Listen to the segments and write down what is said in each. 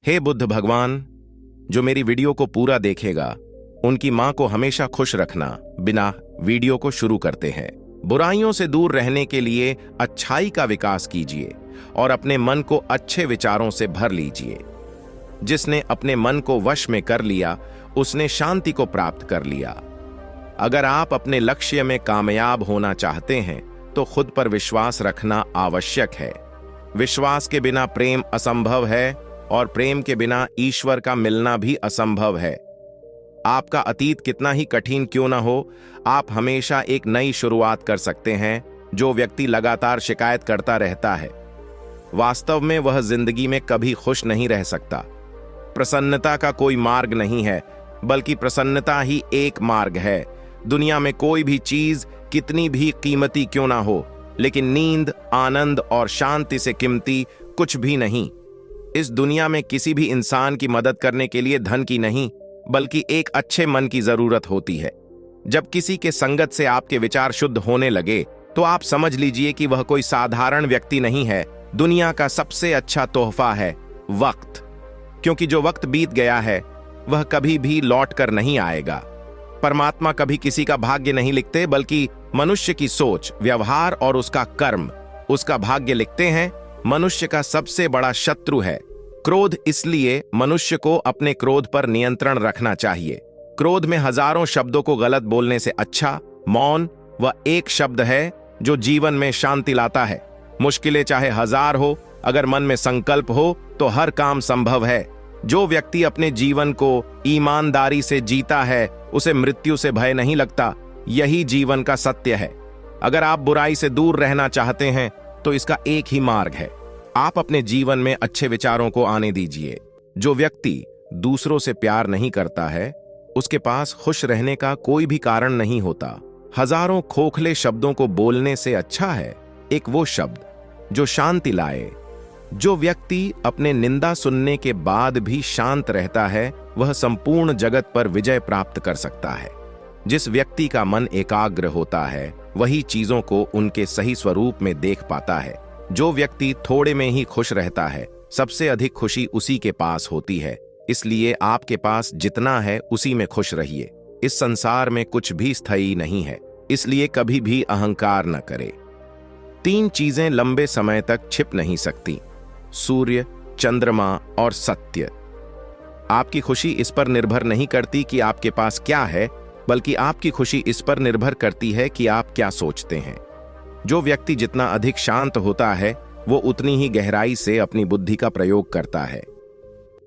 हे बुद्ध भगवान, जो मेरी वीडियो को पूरा देखेगा उनकी मां को हमेशा खुश रखना। बिना वीडियो को शुरू करते हैं। बुराइयों से दूर रहने के लिए अच्छाई का विकास कीजिए और अपने मन को अच्छे विचारों से भर लीजिए। जिसने अपने मन को वश में कर लिया उसने शांति को प्राप्त कर लिया। अगर आप अपने लक्ष्य में कामयाब होना चाहते हैं तो खुद पर विश्वास रखना आवश्यक है। विश्वास के बिना प्रेम असंभव है और प्रेम के बिना ईश्वर का मिलना भी असंभव है। आपका अतीत कितना ही कठिन क्यों ना हो, आप हमेशा एक नई शुरुआत कर सकते हैं। जो व्यक्ति लगातार शिकायत करता रहता है वास्तव में वह जिंदगी में कभी खुश नहीं रह सकता। प्रसन्नता का कोई मार्ग नहीं है, बल्कि प्रसन्नता ही एक मार्ग है। दुनिया में कोई भी चीज कितनी भी कीमती क्यों ना हो, लेकिन नींद, आनंद और शांति से कीमती कुछ भी नहीं। इस दुनिया में किसी भी इंसान की मदद करने के लिए धन की नहीं, बल्कि एक अच्छे मन की जरूरत होती है। जब किसी के संगत से आपके विचार शुद्ध होने लगे तो आप समझ लीजिए कि वह कोई साधारण व्यक्ति नहीं है। दुनिया का सबसे अच्छा तोहफा है वक्त, क्योंकि जो वक्त बीत गया है वह कभी भी लौट कर नहीं आएगा। परमात्मा कभी किसी का भाग्य नहीं लिखते, बल्कि मनुष्य की सोच, व्यवहार और उसका कर्म उसका भाग्य लिखते हैं। मनुष्य का सबसे बड़ा शत्रु है क्रोध, इसलिए मनुष्य को अपने क्रोध पर नियंत्रण रखना चाहिए। क्रोध में हजारों शब्दों को गलत बोलने से अच्छा मौन वह एक शब्द है जो जीवन में शांति लाता है। मुश्किलें चाहे हजार हो, अगर मन में संकल्प हो तो हर काम संभव है। जो व्यक्ति अपने जीवन को ईमानदारी से जीता है उसे मृत्यु से भय नहीं लगता। यही जीवन का सत्य है। अगर आप बुराई से दूर रहना चाहते हैं तो इसका एक ही मार्ग है, आप अपने जीवन में अच्छे विचारों को आने दीजिए। जो व्यक्ति दूसरों से प्यार नहीं करता है उसके पास खुश रहने का कोई भी कारण नहीं होता। हजारों खोखले शब्दों को बोलने से अच्छा है एक वो शब्द जो शांति लाए। जो व्यक्ति अपने निंदा सुनने के बाद भी शांत रहता है वह संपूर्ण जगत पर विजय प्राप्त कर सकता है। जिस व्यक्ति का मन एकाग्र होता है वही चीजों को उनके सही स्वरूप में देख पाता है। जो व्यक्ति थोड़े में ही खुश रहता है सबसे अधिक खुशी उसी के पास होती है। इसलिए आपके पास जितना है उसी में खुश रहिए। इस संसार में कुछ भी स्थायी नहीं है, इसलिए कभी भी अहंकार न करें। 3 चीजें लंबे समय तक छिप नहीं सकती, सूर्य, चंद्रमा और सत्य। आपकी खुशी इस पर निर्भर नहीं करती कि आपके पास क्या है, बल्कि आपकी खुशी इस पर निर्भर करती है कि आप क्या सोचते हैं। जो व्यक्ति जितना अधिक शांत होता है वो उतनी ही गहराई से अपनी बुद्धि का प्रयोग करता है।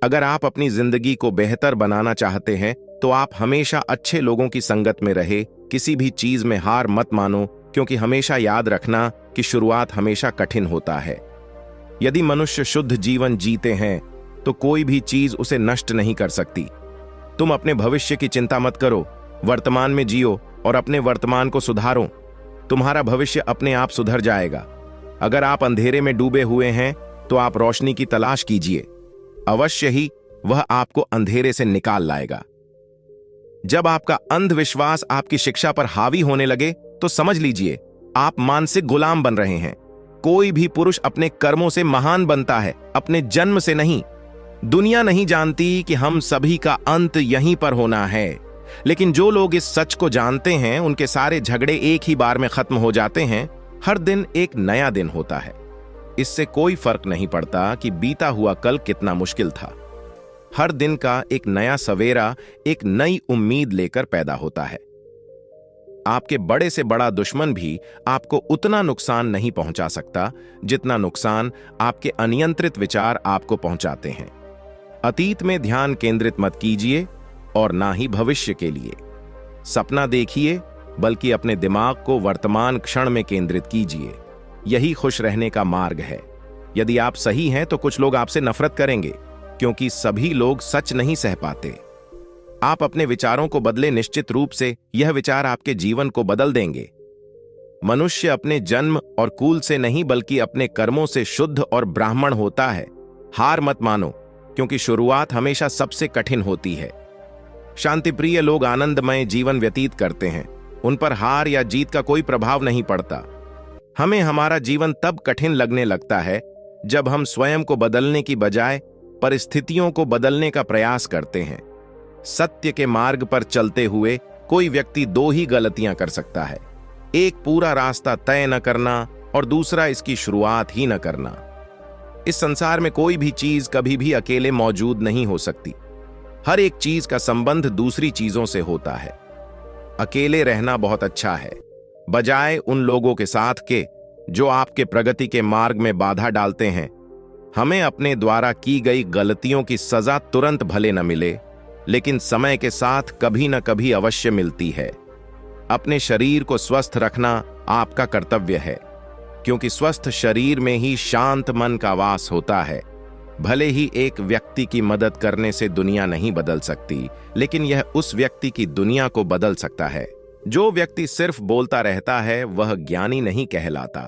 अगर आप अपनी जिंदगी को बेहतर बनाना चाहते हैं तो आप हमेशा अच्छे लोगों की संगत में रहे। किसी भी चीज में हार मत मानो, क्योंकि हमेशा याद रखना कि शुरुआत हमेशा कठिन होता है। यदि मनुष्य शुद्ध जीवन जीते हैं तो कोई भी चीज उसे नष्ट नहीं कर सकती। तुम अपने भविष्य की चिंता मत करो, वर्तमान में जियो और अपने वर्तमान को सुधारो। तुम्हारा भविष्य अपने आप सुधर जाएगा। अगर आप अंधेरे में डूबे हुए हैं तो आप रोशनी की तलाश कीजिए, अवश्य ही वह आपको अंधेरे से निकाल लाएगा। जब आपका अंधविश्वास आपकी शिक्षा पर हावी होने लगे तो समझ लीजिए आप मानसिक गुलाम बन रहे हैं। कोई भी पुरुष अपने कर्मों से महान बनता है, अपने जन्म से नहीं। दुनिया नहीं जानती कि हम सभी का अंत यहीं पर होना है, लेकिन जो लोग इस सच को जानते हैं उनके सारे झगड़े एक ही बार में खत्म हो जाते हैं। हर दिन एक नया दिन होता है। इससे कोई फर्क नहीं पड़ता कि बीता हुआ कल कितना मुश्किल था। हर दिन का एक नया सवेरा एक नई उम्मीद लेकर पैदा होता है। आपके बड़े से बड़ा दुश्मन भी आपको उतना नुकसान नहीं पहुंचा सकता जितना नुकसान आपके अनियंत्रित विचार आपको पहुंचाते हैं। अतीत में ध्यान केंद्रित मत कीजिए और ना ही भविष्य के लिए सपना देखिए, बल्कि अपने दिमाग को वर्तमान क्षण में केंद्रित कीजिए। यही खुश रहने का मार्ग है। यदि आप सही हैं तो कुछ लोग आपसे नफरत करेंगे, क्योंकि सभी लोग सच नहीं सह पाते। आप अपने विचारों को बदले, निश्चित रूप से यह विचार आपके जीवन को बदल देंगे। मनुष्य अपने जन्म और कुल से नहीं बल्कि अपने कर्मों से शुद्ध और ब्राह्मण होता है। हार मत मानो, क्योंकि शुरुआत हमेशा सबसे कठिन होती है। शांतिप्रिय लोग आनंदमय जीवन व्यतीत करते हैं, उन पर हार या जीत का कोई प्रभाव नहीं पड़ता। हमें हमारा जीवन तब कठिन लगने लगता है जब हम स्वयं को बदलने की बजाय परिस्थितियों को बदलने का प्रयास करते हैं। सत्य के मार्ग पर चलते हुए कोई व्यक्ति दो ही गलतियां कर सकता है, एक पूरा रास्ता तय न करना और दूसरा इसकी शुरुआत ही न करना। इस संसार में कोई भी चीज कभी भी अकेले मौजूद नहीं हो सकती। हर एक चीज का संबंध दूसरी चीजों से होता है। अकेले रहना बहुत अच्छा है, बजाय उन लोगों के साथ के जो आपके प्रगति के मार्ग में बाधा डालते हैं। हमें अपने द्वारा की गई गलतियों की सजा तुरंत भले न मिले, लेकिन समय के साथ कभी न कभी अवश्य मिलती है। अपने शरीर को स्वस्थ रखना आपका कर्तव्य है, क्योंकि स्वस्थ शरीर में ही शांत मन का वास होता है। भले ही एक व्यक्ति की मदद करने से दुनिया नहीं बदल सकती, लेकिन यह उस व्यक्ति की दुनिया को बदल सकता है। जो व्यक्ति सिर्फ बोलता रहता है वह ज्ञानी नहीं कहलाता,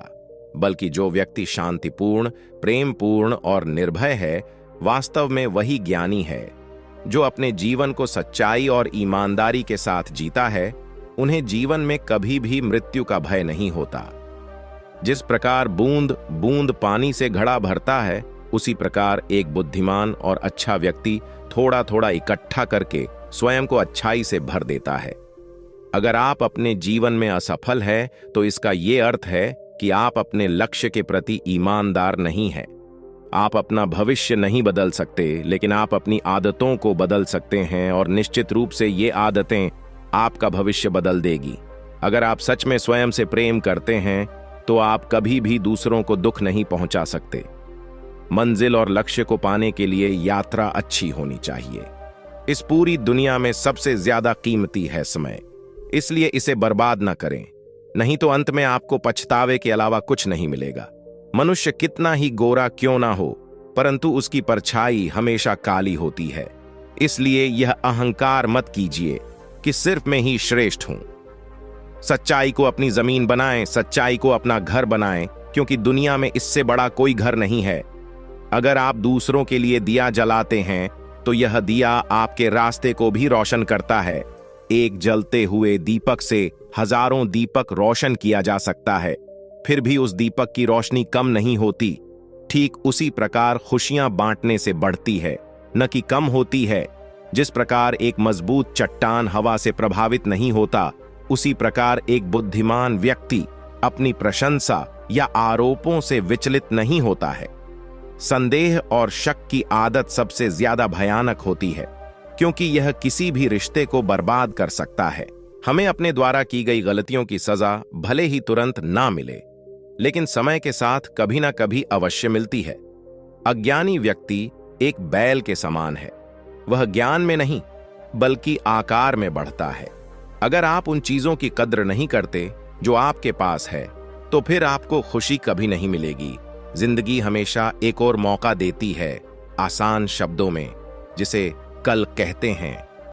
बल्कि जो व्यक्ति शांतिपूर्ण, प्रेमपूर्ण और निर्भय है, वास्तव में वही ज्ञानी है। जो अपने जीवन को सच्चाई और ईमानदारी के साथ जीता है, उन्हें जीवन में कभी भी मृत्यु का भय नहीं होता। जिस प्रकार बूंद बूंद पानी से घड़ा भरता है, उसी प्रकार एक बुद्धिमान और अच्छा व्यक्ति थोड़ा थोड़ा इकट्ठा करके स्वयं को अच्छाई से भर देता है। अगर आप अपने जीवन में असफल हैं, तो इसका यह अर्थ है कि आप अपने लक्ष्य के प्रति ईमानदार नहीं हैं। आप अपना भविष्य नहीं बदल सकते, लेकिन आप अपनी आदतों को बदल सकते हैं, और निश्चित रूप से ये आदतें आपका भविष्य बदल देगी। अगर आप सच में स्वयं से प्रेम करते हैं, तो आप कभी भी दूसरों को दुख नहीं पहुंचा सकते। मंजिल और लक्ष्य को पाने के लिए यात्रा अच्छी होनी चाहिए। इस पूरी दुनिया में सबसे ज्यादा कीमती है समय, इसलिए इसे बर्बाद न करें, नहीं तो अंत में आपको पछतावे के अलावा कुछ नहीं मिलेगा। मनुष्य कितना ही गोरा क्यों ना हो, परंतु उसकी परछाई हमेशा काली होती है। इसलिए यह अहंकार मत कीजिए कि सिर्फ मैं ही श्रेष्ठ हूं। सच्चाई को अपनी जमीन बनाएं, सच्चाई को अपना घर बनाएं, क्योंकि दुनिया में इससे बड़ा कोई घर नहीं है। अगर आप दूसरों के लिए दिया जलाते हैं, तो यह दिया आपके रास्ते को भी रोशन करता है। एक जलते हुए दीपक से हजारों दीपक रोशन किया जा सकता है, फिर भी उस दीपक की रोशनी कम नहीं होती। ठीक उसी प्रकार खुशियां बांटने से बढ़ती है, न कि कम होती है। जिस प्रकार एक मजबूत चट्टान हवा से प्रभावित नहीं होता, उसी प्रकार एक बुद्धिमान व्यक्ति अपनी प्रशंसा या आरोपों से विचलित नहीं होता है। संदेह और शक की आदत सबसे ज्यादा भयानक होती है, क्योंकि यह किसी भी रिश्ते को बर्बाद कर सकता है। हमें अपने द्वारा की गई गलतियों की सजा भले ही तुरंत ना मिले, लेकिन समय के साथ कभी ना कभी अवश्य मिलती है। अज्ञानी व्यक्ति एक बैल के समान है, वह ज्ञान में नहीं बल्कि आकार में बढ़ता है। अगर आप उन चीजों की कद्र नहीं करते जो आपके पास है, तो फिर आपको खुशी कभी नहीं मिलेगी। जिंदगी हमेशा एक और मौका देती है, आसान शब्दों में, जिसे कल कहते हैं।